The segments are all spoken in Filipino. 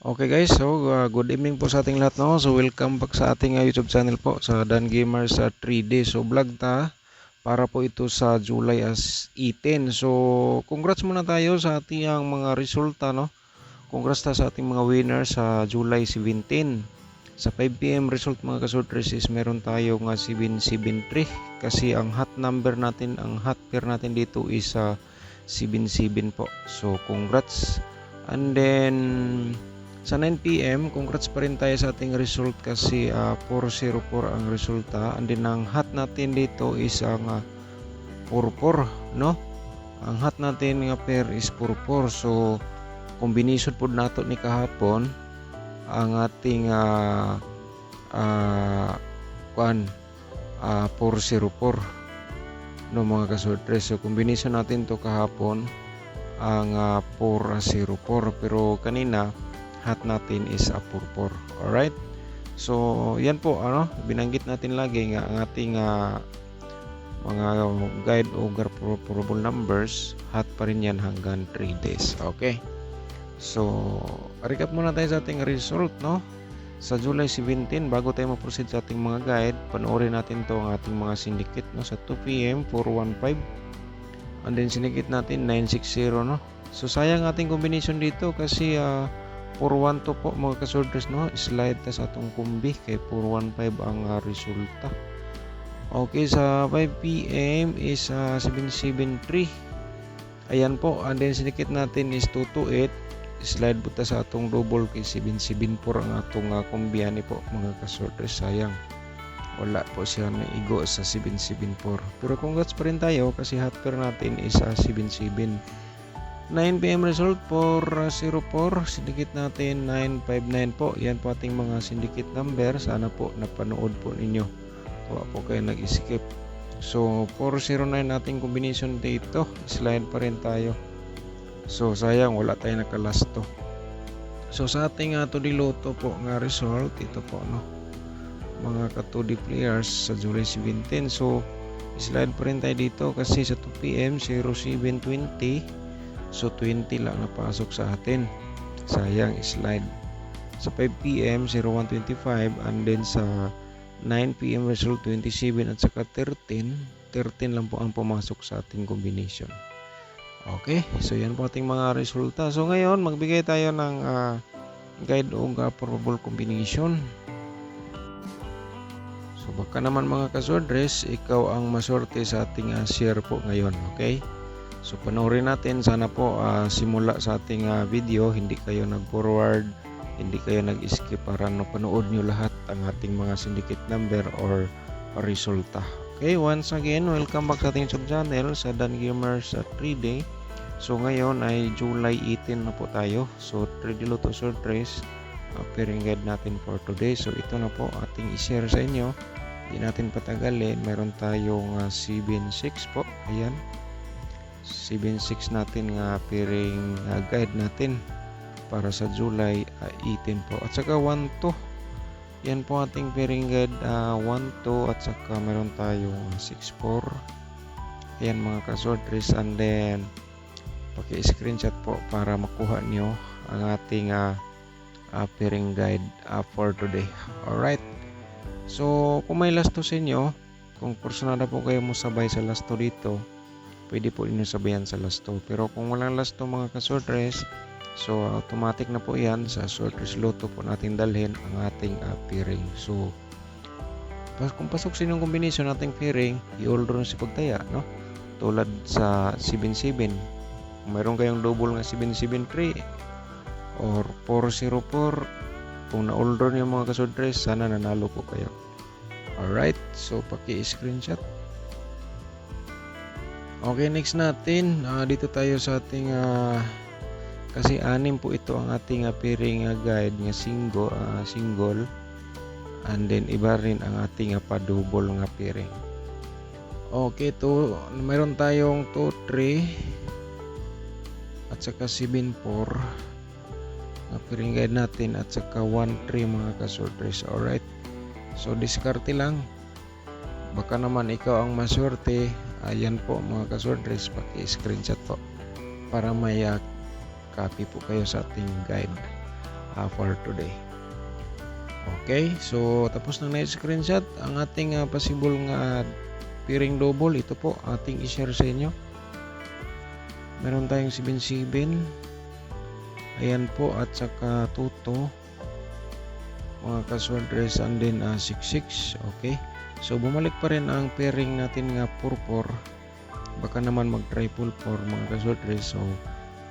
Okay guys, so good evening po sa ating lahat, no. So welcome back sa ating YouTube channel po sa Dan Gamer sa 3D. So vlog ta para po ito sa July as 18. So congrats muna tayo sa ating mga resulta, no. Congrats ta sa ating mga winners sa July 17. Sa 5 PM result mga kasortres is meron tayo nga 773 kasi ang hot number natin, ang hot pair natin dito is 77 po. So congrats. And then sa 9 PM, congrats pa rin tayo sa ating result kasi 404 ang resulta. And then ang hot natin dito is ang 44, no? Ang hot natin nga pair is 44. So combination po nato ni kahapon ang ating 404, no mga kasortres. So combination natin to kahapon ang 404, pero kanina hot natin is 44. Alright, so yan po, binanggit natin lagi nga ang ating mga guide o probable numbers, hot pa rin yan hanggang 3 days. Okay, so recap muna tayo sa ating result, no, sa July 17. Bago tayo ma-proceed sa ating mga guide, panoorin natin to ang ating mga syndicate, no. Sa 2 PM 415, and then syndicate natin 960, no. So sayang ating combination dito kasi 412 po mga kasortres, no. Slide ta sa atong kumbi kay 415 ang resulta. Okay, sa 5 PM is 773. Ayan po, and then syndicate natin is 228. Slide po ta sa atong double kay 774 ang atong kumbihan po mga kasortres. Sayang wala po siya na igo sa 774, pero congrats pa rin tayo kasi hot pair natin is 77. 9 PM result 404, syndicate natin 959 po. Yan po ating mga syndicate number. Sana po napanood po ninyo, tuwa po kayo nag-skip. So 409 nating combination dito, slide pa rin tayo. So sayang wala tayo nakalasto. So sa ating 2D Lotto po nga result, ito po, no, mga ka 2D players sa July 17. So slide pa rin tayo dito kasi sa 2 PM 0720, so 20 lang napasok sa atin. Sayang, slide. Sa 5 PM 0125, and then sa 9 PM result 27 at saka 13 lang po ang pumasok sa ating combination. Okay, so yan po ating mga resulta. So ngayon magbigay tayo ng guide o probable combination. So baka naman mga kasordres, ikaw ang maswerte sa ating share po ngayon. Okay, so panoorin natin. Sana po simula sa ating video hindi kayo nag-forward, hindi kayo nag-skip para panood nyo lahat ang ating mga syndicate number or resulta. Okay, once again, welcome back sa ating YouTube channel sa Dan Gamer sa 3D. So ngayon ay July 18 na po tayo. So 3D Lotto Sortres pairing guide natin for today. So ito na po ating i-share sa inyo. Hindi natin patagalin. Meron tayong 7-6 po. Ayan, 7-6 natin nga pairing guide natin para sa July 18 po. At saka 1-2. Yan po ating pairing guide 1-2, at saka meron tayong 6-4. Ayan mga kasortres, and then paki-screenshot po para makuha nyo ang ating pairing guide for today. Alright, so kung may lasto sa inyo, kung personal na po kayo mo sabay sa lasto dito, pwede po inyo sabayan sa lasto. Pero kung walang lasto mga kasortres, so automatic na po yan sa Sortres Lotto po natin dalhin ang ating pairing. So kung pasok sa inyong combination nating pairing, i-all draw si pagtaya, no, tulad sa 77. Kung mayroon kayong double nga 773 or 404, kung na-all draw niyo mga kasortres, sana nanalo po kayo. Alright, so paki-screenshot. Okay, next natin, dito tayo sa ating kasi 6 po ito ang ating pairing guide nga single, and then iba rin ang ating pa-double nga pairing. Okay, mayroon tayong 2-3 at saka 7-4 nga pairing guide natin, at saka 1-3 mga kasortres. Alright, so diskarte lang, baka naman ikaw ang maswerte. Ayan po mga kasortres, paki-screenshot po para may copy po kayo sa ating guide. for today. Okay, so tapos na na-screenshot ang ating possible nga piring double. Ito po ating i-share sa inyo. Meron tayong 7-7. Ayan po, at saka Toto, mga kaswordres, and then 6-6. Okay, so bumalik pa rin ang pairing natin nga 4-4. Baka naman mag-try pull 4 mga kaswordres. So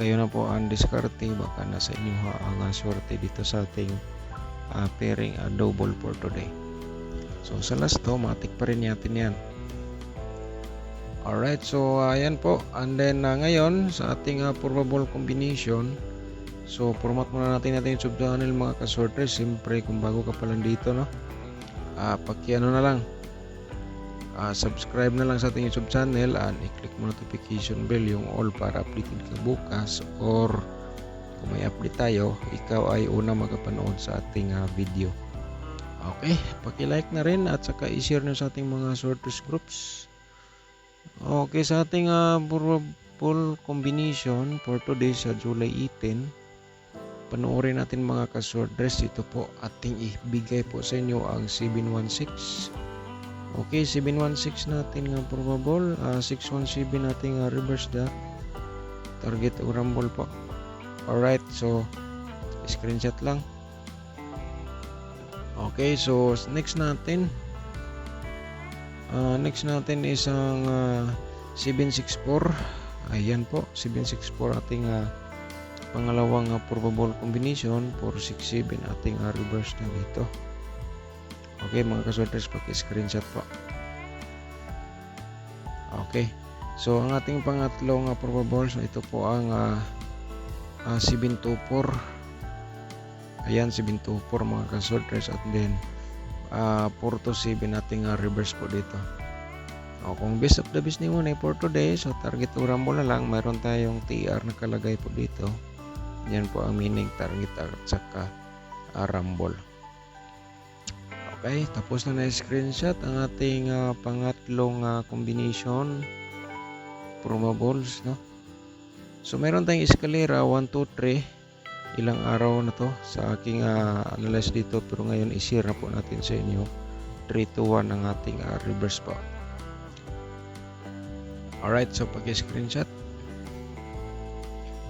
kayo na po ang diskarte, baka nasa inyo ang swerte dito sa ating pairing double for today. So sa last to, matik pa rin natin yan. Alright, so ayan po. And then ngayon sa ating probable combination, so format muna natin yung YouTube channel mga kaswordres. Siyempre kung bago ka pa lang dito, no, pakiano na lang, subscribe na lang sa ating YouTube channel and i-click mo notification bell yung all para updated ka bukas, or kung may update tayo, ikaw ay una magpapanood sa ating video. Okay, paki-like na rin at saka i-share nyo sa ating mga sorters groups. Okay, sa ating probable combination for today sa July 18, panoorin natin mga kaswordres. Ito po ating ibigay po sa inyo ang 716. Okay, 716 natin nga probable, 617 natin reverse the target o rumble po. Alright, so screenshot lang. Okay, so next natin is ang 764. Ayan po, 764 ating pangalawang probable combination. 467 ating reverse na dito. Okay mga kaswordres, paki-screenshot po. Okay, so ang ating pangatlong probable, so ito po ang 724. Ayan, 724 mga kaswordres, at then 427 ating reverse po dito. Kung best of the best nyo na for today, so target o rumble na lang. Mayroon tayong TR nakalagay po dito. Yan po ang meaning target at saka rumble. Okay, tapos na na-screenshot ang ating pangatlong combination probables, no? So meron tayong escalera 1, 2, 3. Ilang araw na to sa aking analyze dito, pero ngayon i-share na po natin sa inyo. 3 to 1 ang ating reverse po. Alright, so pag-screenshot.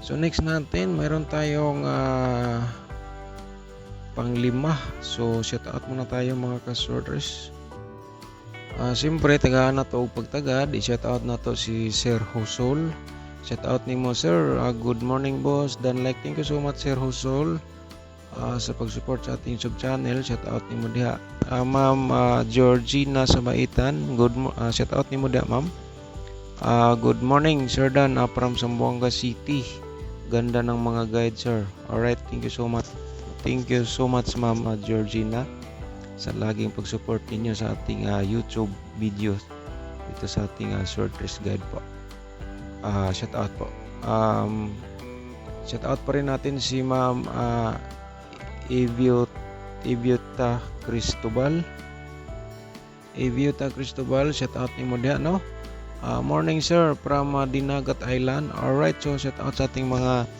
So next natin, mayroon tayong pang-5. So shout out muna tayo mga kaswordres. Siyempre tagaan na to pagtagad. I-shout out na to si Sir Husol. Shout out nimo sir. Good morning boss. Dan like, thank you so much Sir Husol sa pag-support sa ating YouTube channel. Shout out nimo diha. Ma'am Georgina Sabaitan. Shout out nimo diha ma'am. Good morning Sir Dan from Zamboanga City. Ganda ng mga guide sir. Alright, thank you so much. Thank you so much ma'am Georgina sa laging pag-support ninyo sa ating YouTube videos dito sa ating sorters guide po. Shout out po. Shout out pa rin natin si ma'am Eviota Cristobal. Shout out ni mo diha, no? Morning sir from Dinagat Island. Alright, so shout out sa ating mga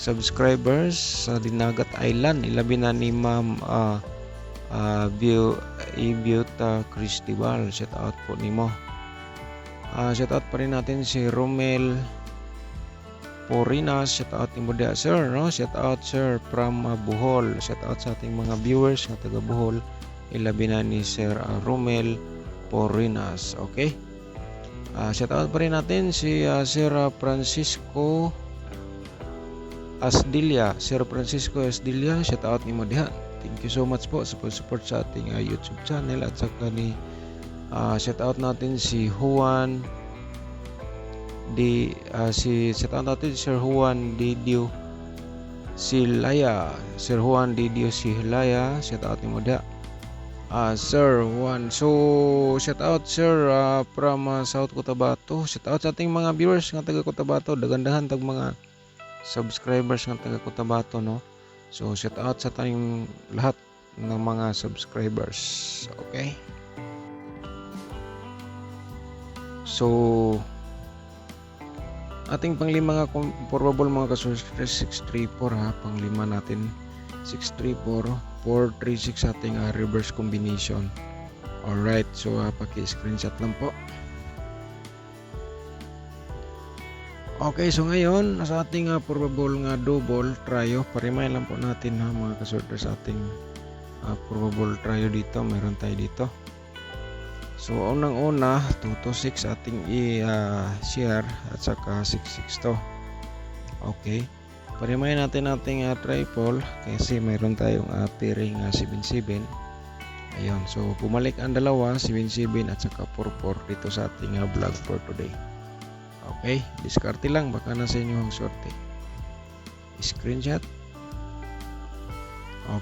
subscribers sa Dinagat Island. Ilabi na ni ma'am Eviota Cristobal. Shout out po nimo. Shout out pa rin natin si Romel Porinas. Shout out ni mo diha sir, no? Shout out sir from Bohol. Shout out sa ating mga viewers na taga Bohol. Ilabi na ni Sir Romel Porinas. Okay, shout out pa rin natin si Sir Francisco Asdilia. Sir Francisco Asdilia, shout out ni mo diha. Thank you so much po sa pag-support sa ating YouTube channel. At saka ni shout out natin si Juan shout out natin Sir Juan Didio Silaya. Sir Juan Didio Silaya, shout out ni mo diha. Sir Juan, so shout out sir from South Cotabato. Shout out sa ating mga viewers nga taga Cotabato. Dagandahan tag mga subscribers nga taga Cotabato, no? So shout out sa tayong lahat ng mga subscribers. Okay, so ating panglima nga probable mga kaswordres 634 ha, panglima natin. 634 436 sa ating reverse combination. Alright, so paki-screenshot lang po. Okay, so ngayon sa ating probable nga double tryo, parimay lang po natin mga kasorter sa ating probable tryo dito. Meron tayo dito. So unang-una 226 ating i-share at saka 662. Okay. Parimay natin ating triple kasi mayroon tayong pairing 77. Ayun. So bumalik ang dalawa 77 at saka 44 dito sa ating vlog for today. Okay, diskarte lang baka nasa inyo ang sorte. Screenshot.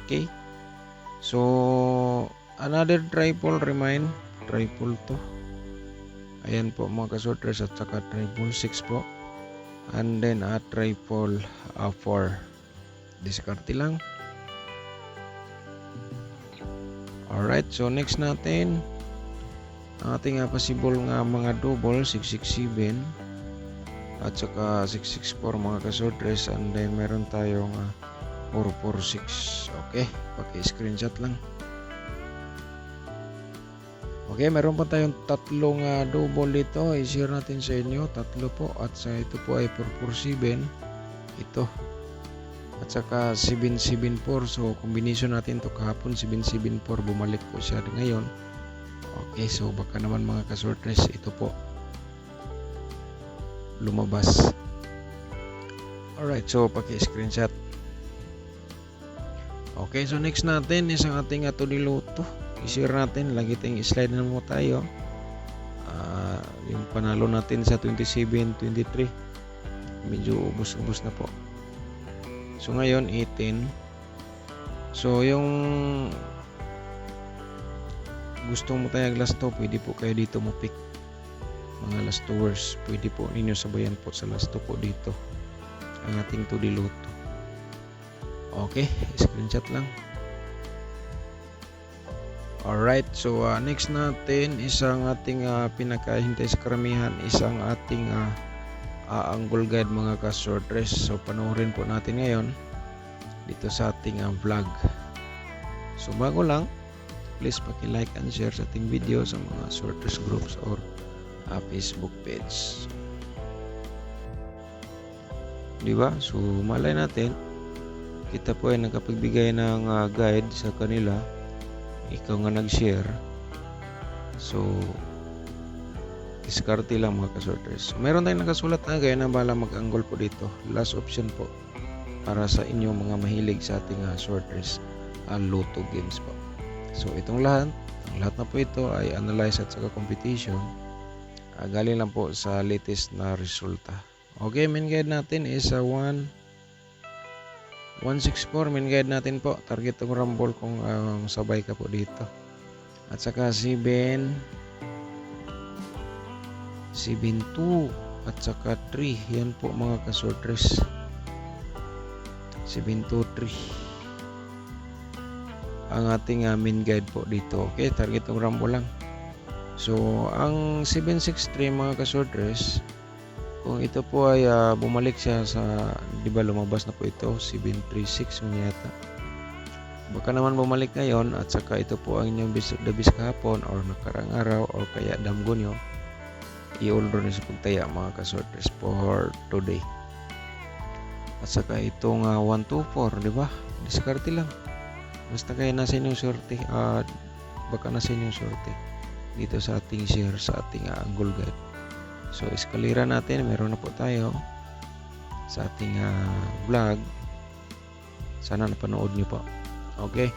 Okay. So another triple remind, triple to. Ayan po mga kasorters at saka triple 6 po. And then triple 4. Diskarte lang. Alright, so next natin ating possible nga mga double 667 at saka 664 mga kasortres, and then meron tayong 446. Okay, paki-screenshot lang. Okay, meron pa tayong tatlong double dito. I-share natin sa inyo. Tatlo po. At sa ito po ay 447. Ito. At saka 774. So, combination natin to kahapon. 774. Bumalik po siya ngayon. Okay, so baka naman mga kasortres, ito po lumabas. Alright, so paki-screenshot. Okay, so next natin is ang ating niluto. I-share natin, lagi tayong slide na mo tayo. Yung panalo natin sa 27-23 medyo ubos-ubos na po. So ngayon 18. So yung gustong mo tayong last 2, pwede po kayo dito mo pick mga last 2 words. Pwede po ninyo sabayan po sa last 2 po dito ang ating diluto. Okay, screenshot lang. Alright, so next natin isang ating pinakahintay sa karamihan, isang ating angle guide mga ka-sortress. So panoorin po natin ngayon dito sa ating vlog. So bago lang, please paki-like and share sa ating video sa mga sortress groups or Facebook page. Diba? So malay natin kita po ay nakapagbigay ng guide sa kanila, ikaw nga nag-share. So diskarte lang mga kasorters. Meron tayong nakasulat na gaya na bala mag-angle po dito. Last option po para sa inyong mga mahilig sa ating sorters Lotto games po. So itong lahat na po ito ay analyze at saka competition. Galing lang po sa latest na resulta. Okay, main guide natin is 164. Main guide natin po. Target ng rumble kung sabay ka po dito. At saka 7-2 at saka 3. Yan po mga kasortress. 7-2-3 ang ating main guide po dito. Okay, target ng rumble lang. So ang 763 mga kasortress, kung ito po ay bumalik siya sa, di ba lumabas na po ito 736 yata. Baka naman bumalik ngayon at saka ito po ang inyong dabis kahapon or nakarang araw or kaya damgo nyo, i-order nyo sa pagtaya mga kasortress for today. At saka itong 124, di ba? Diskarte lang. Basta kaya nasa inyong sorte, baka nasa inyong sorte dito sa ating share sa ating angle guide. So eskalera natin, meron na po tayo sa ating vlog. Sana napanood nyo po. Okay,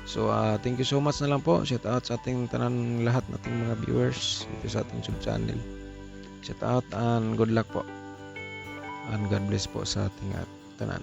so thank you so much na lang po. Shout out sa ating tanan lahat nating mga viewers dito sa ating sub channel. Shout out and good luck po, and God bless po sa ating tanan.